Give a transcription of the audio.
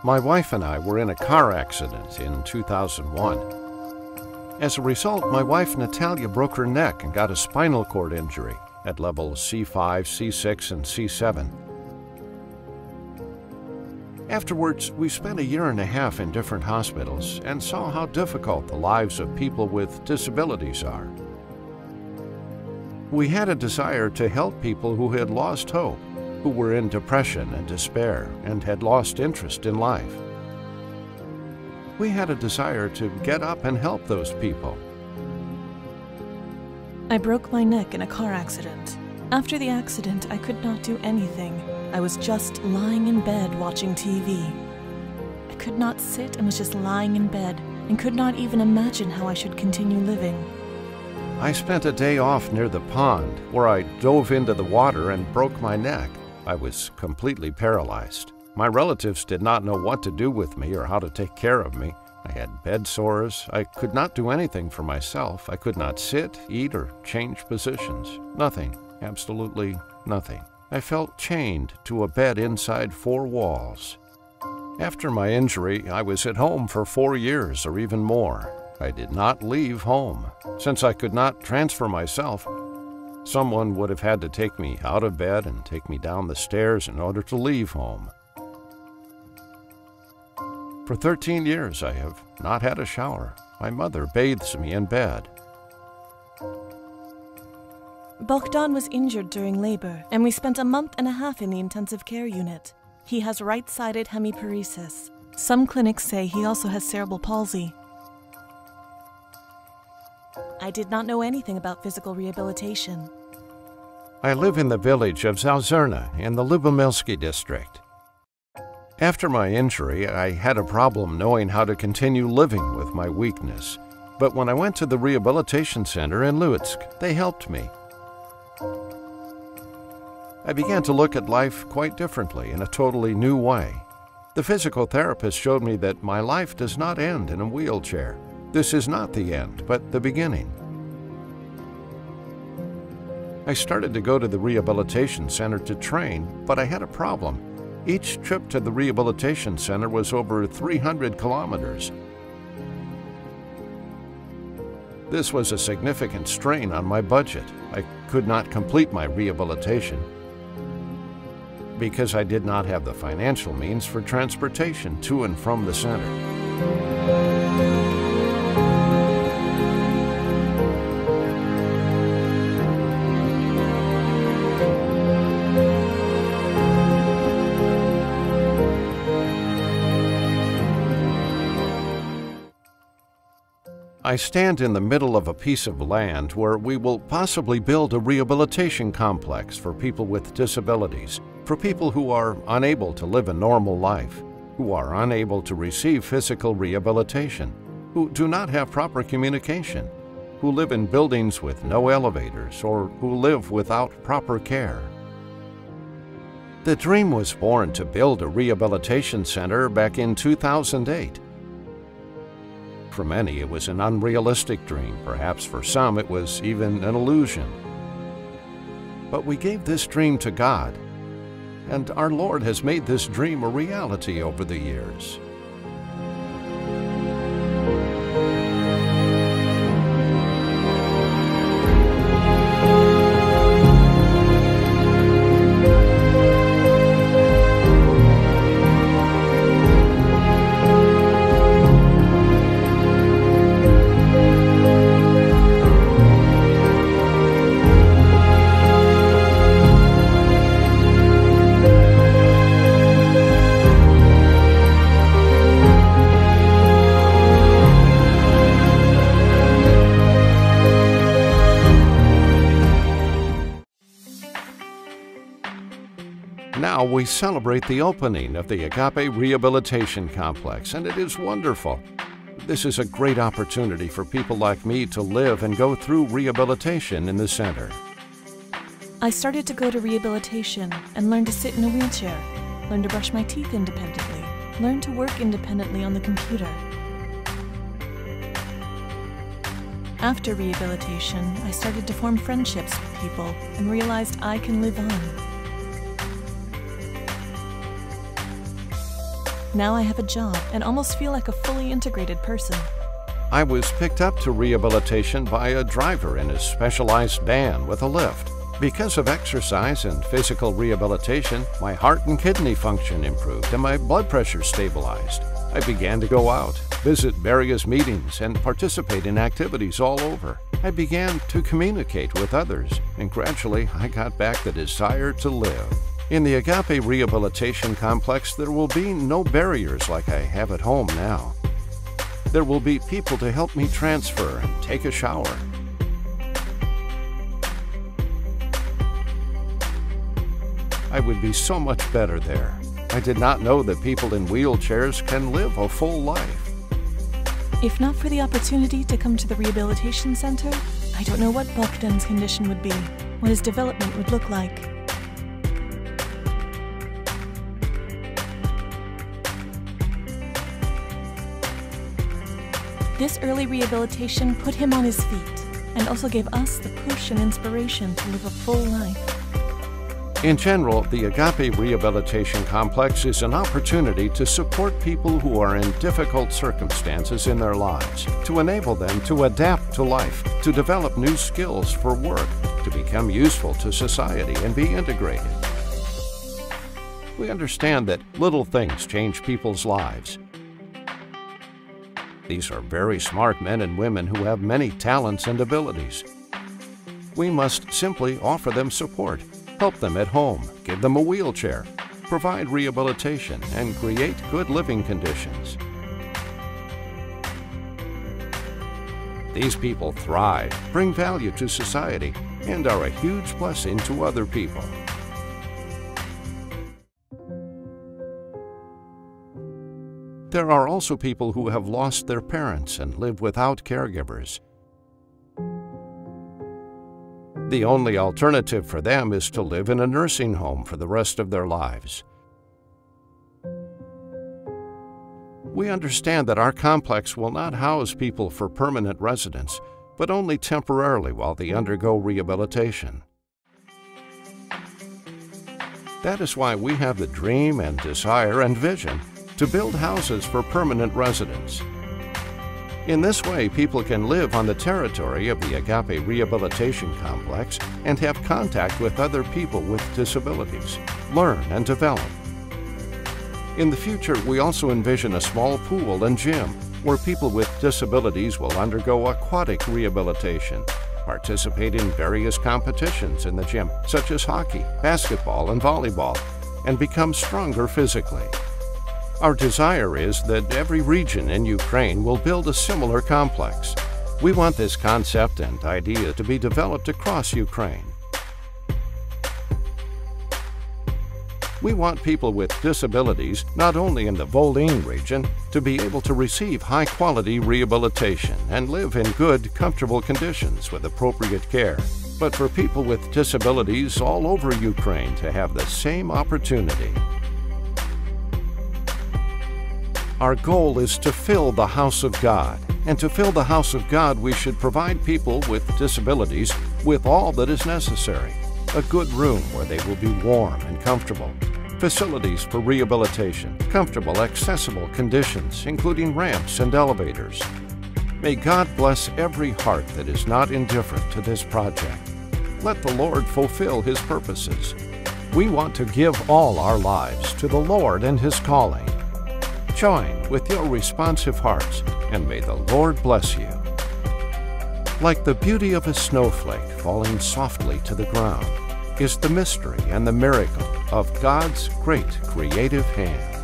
My wife and I were in a car accident in 2001. As a result, my wife Natalia broke her neck and got a spinal cord injury at levels C5, C6, and C7. Afterwards, we spent 1.5 years in different hospitals and saw how difficult the lives of people with disabilities are. We had a desire to help people who had lost hope, who were in depression and despair and had lost interest in life. We had a desire to get up and help those people. I broke my neck in a car accident. After the accident, I could not do anything. I was just lying in bed watching TV. I could not sit and was just lying in bed and could not even imagine how I should continue living. I spent a day off near the pond where I dove into the water and broke my neck. I was completely paralyzed. My relatives did not know what to do with me or how to take care of me. I had bed sores. I could not do anything for myself. I could not sit, eat, or change positions. Nothing. Absolutely nothing. I felt chained to a bed inside 4 walls. After my injury, I was at home for 4 years or even more. I did not leave home. Since I could not transfer myself, someone would have had to take me out of bed and take me down the stairs in order to leave home. For 13 years, I have not had a shower. My mother bathes me in bed. Bogdan was injured during labor, and we spent 1.5 months in the intensive care unit. He has right-sided hemiparesis. Some clinics say he also has cerebral palsy. I did not know anything about physical rehabilitation. I live in the village of Zalzerna in the Lubomilsky district. After my injury, I had a problem knowing how to continue living with my weakness. But when I went to the rehabilitation center in Lutsk, they helped me. I began to look at life quite differently in a totally new way. The physical therapist showed me that my life does not end in a wheelchair. This is not the end, but the beginning. I started to go to the rehabilitation center to train, but I had a problem. Each trip to the rehabilitation center was over 300 kilometers. This was a significant strain on my budget. I could not complete my rehabilitation because I did not have the financial means for transportation to and from the center. I stand in the middle of a piece of land where we will possibly build a rehabilitation complex for people with disabilities, for people who are unable to live a normal life, who are unable to receive physical rehabilitation, who do not have proper communication, who live in buildings with no elevators, or who live without proper care. The dream was born to build a rehabilitation center back in 2008. For many, it was an unrealistic dream. Perhaps for some, it was even an illusion. But we gave this dream to God, and our Lord has made this dream a reality over the years. Now we celebrate the opening of the Agape Rehabilitation Complex, and it is wonderful. This is a great opportunity for people like me to live and go through rehabilitation in the center. I started to go to rehabilitation and learn to sit in a wheelchair, learn to brush my teeth independently, learn to work independently on the computer. After rehabilitation, I started to form friendships with people and realized I can live on. Now I have a job and almost feel like a fully integrated person. I was picked up to rehabilitation by a driver in his specialized van with a lift. Because of exercise and physical rehabilitation, my heart and kidney function improved and my blood pressure stabilized. I began to go out, visit various meetings, and participate in activities all over. I began to communicate with others, and gradually I got back the desire to live. In the Agape Rehabilitation Complex, there will be no barriers like I have at home now. There will be people to help me transfer and take a shower. I would be so much better there. I did not know that people in wheelchairs can live a full life. If not for the opportunity to come to the rehabilitation center, I don't know what Bogdan's condition would be, what his development would look like. This early rehabilitation put him on his feet and also gave us the push and inspiration to live a full life. In general, the Agape Rehabilitation Complex is an opportunity to support people who are in difficult circumstances in their lives, to enable them to adapt to life, to develop new skills for work, to become useful to society and be integrated. We understand that little things change people's lives. These are very smart men and women who have many talents and abilities. We must simply offer them support, help them at home, give them a wheelchair, provide rehabilitation, and create good living conditions. These people thrive, bring value to society, and are a huge blessing to other people. There are also people who have lost their parents and live without caregivers. The only alternative for them is to live in a nursing home for the rest of their lives. We understand that our complex will not house people for permanent residence, but only temporarily while they undergo rehabilitation. That is why we have the dream and desire and vision to build houses for permanent residents. In this way, people can live on the territory of the Agape Rehabilitation Complex and have contact with other people with disabilities, learn and develop. In the future, we also envision a small pool and gym where people with disabilities will undergo aquatic rehabilitation, participate in various competitions in the gym, such as hockey, basketball, and volleyball, and become stronger physically. Our desire is that every region in Ukraine will build a similar complex. We want this concept and idea to be developed across Ukraine. We want people with disabilities, not only in the Volyn region, to be able to receive high-quality rehabilitation and live in good, comfortable conditions with appropriate care, but for people with disabilities all over Ukraine to have the same opportunity. Our goal is to fill the house of God, and to fill the house of God, we should provide people with disabilities with all that is necessary. A good room where they will be warm and comfortable, facilities for rehabilitation, comfortable, accessible conditions, including ramps and elevators. May God bless every heart that is not indifferent to this project. Let the Lord fulfill His purposes. We want to give all our lives to the Lord and His calling. Join with your responsive hearts, and may the Lord bless you. Like the beauty of a snowflake falling softly to the ground is the mystery and the miracle of God's great creative hand.